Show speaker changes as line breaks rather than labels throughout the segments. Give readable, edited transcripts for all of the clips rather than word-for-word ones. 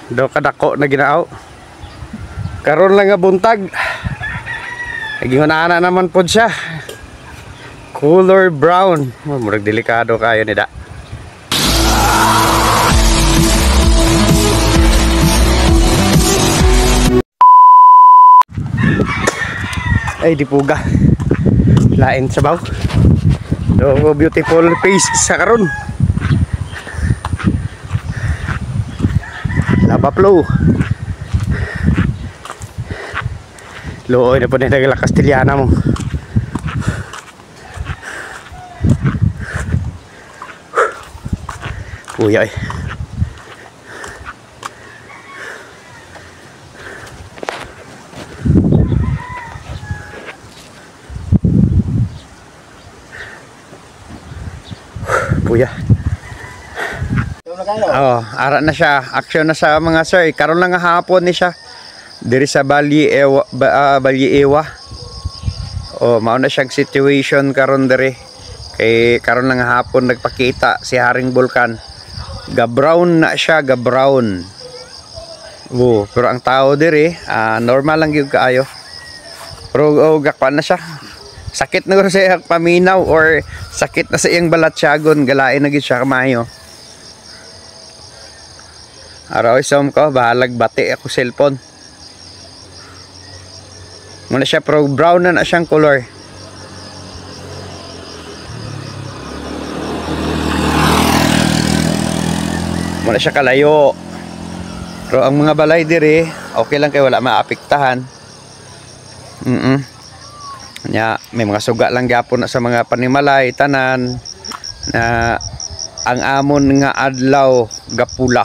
Do kadako na ginaaw. Karon lang nga buntag. Nagingunana naman pod siya. Color brown. Murag delikado kayo ni da. Ay di puga. Lain sabaw. Do beautiful face sa karon. Lava flow. Looy na po na nagala Castellana mo. Uyay. Puya. Oh, ara na siya. Action na sa mga sir. Karon lang nga hapon ni siya. Diri sa Balyeewa. Oh, mao na siyang situation karon diri. Kay karon lang nga hapon nagpakita si Haring Bulkan. Ga-brown na siya, ga-brown. Oh, pero ang tao diri, normal lang gyud kaayo. Pero gakpan na siya. Sakit na ko sa iyang paminaw or sakit na sa iyang balatsyagon, galain na gyud siya kamayo. Araw isom ko, bahalag bati ako cellphone. Muna siya, pero brown na siyang color. Muna siya kalayo. Pero ang mga balay diri, okay lang kay wala maapektahan. Nya, may mga suga lang gyapon na sa mga panimalay tanan na ang amon nga adlaw gapula.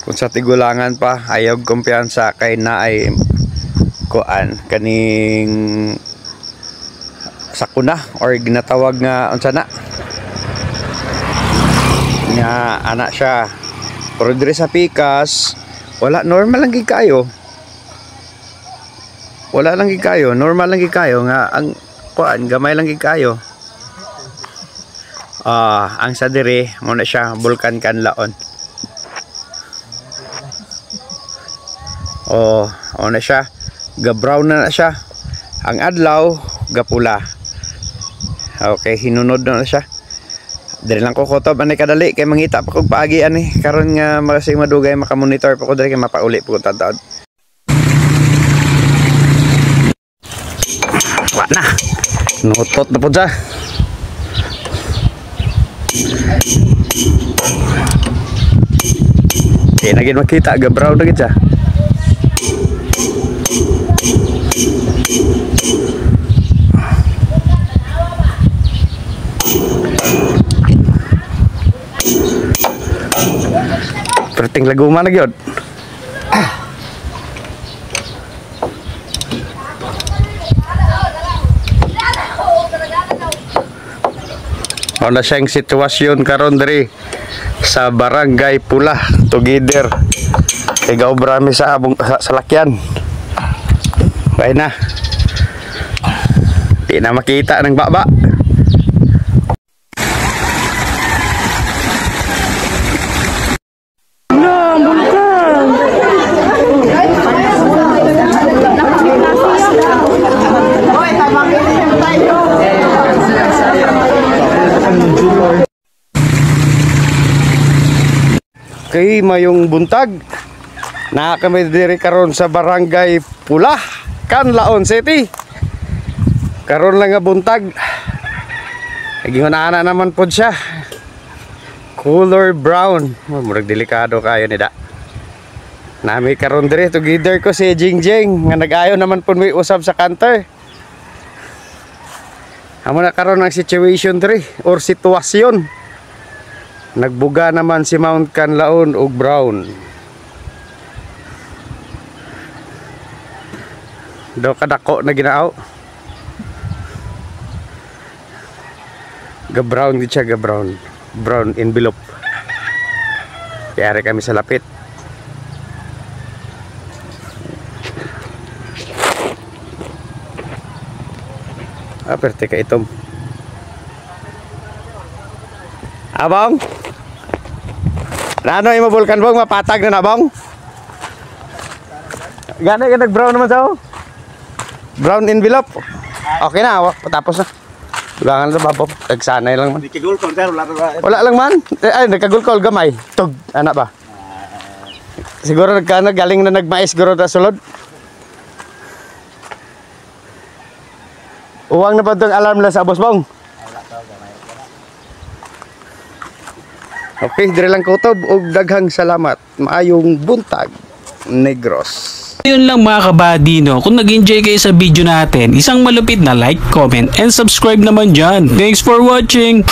Kung sa tigulangan pa ayaw kumpiyansa kay naay kuan kaning sakuna or ginatawag nga unsa na nga anak siya. Pero diri sa Pikas wala, normal lang gid kayo. Wala lang gid kayo, normal lang gid kayo nga ang kuan gamay lang gid kayo. Ang sa diri mo na siya Bulkan Kanlaon. Na siya ga-brown na siya. Ang adlaw gapula. Okay, hinunod na siya. Dili lang ko kutob anay kadali kay mangita pa kog paagi ani karon nga masing madugay makamonitor pa ko diri kay mapauli po tadtad. Wa na. Nutot na po siya. Kaya na gid makita ga-brown na gid siya. Perting laguma na gyud. Wala siyang sitwasyon karon diri sa Barangay Pula together. Igaw brami sa salakyan. Kaya na. Di na makita ng baba. Kay mayong buntag na kami diri karon sa Barangay Pula, Kanlaon City. Karon lang nga buntag. Nagingunana naman pod siya. Color brown. Murag delikado kayo ni da. Nami karon diri together ko si Jingjing nga nag-ayo naman pud may usab sa counter. Amo na karon ang situation diri or sitwasyon. Nagbuga naman si Mount Kanlaon og brown. Do kadako na ginaaw. Ga-brown gid siya, ga-brown. Brown envelope. Kaya kami sa lapit. Aperte ka itom. Abang. Ano yung vulkan bong mapatag na bong? Gana ka nag-brown naman sa brown envelope. Okay na, tapos na. Dugangan na babaw. Nagsanay lang man.
Nagkagulkol sir,
Wala lang man. Ay, nagkagulkol gamay. Tug, anak ba? Siguro galing na nagmais siguro na sulod. Uwang na pa itong alarm lang sa boss bong. Okay, dire lang kutob og daghang salamat. Maayong buntag, Negros.
Yun lang mga kabady, no? Kung nag-enjoy kayo sa video natin, isang malupit na like, comment, and subscribe naman dyan. Thanks for watching!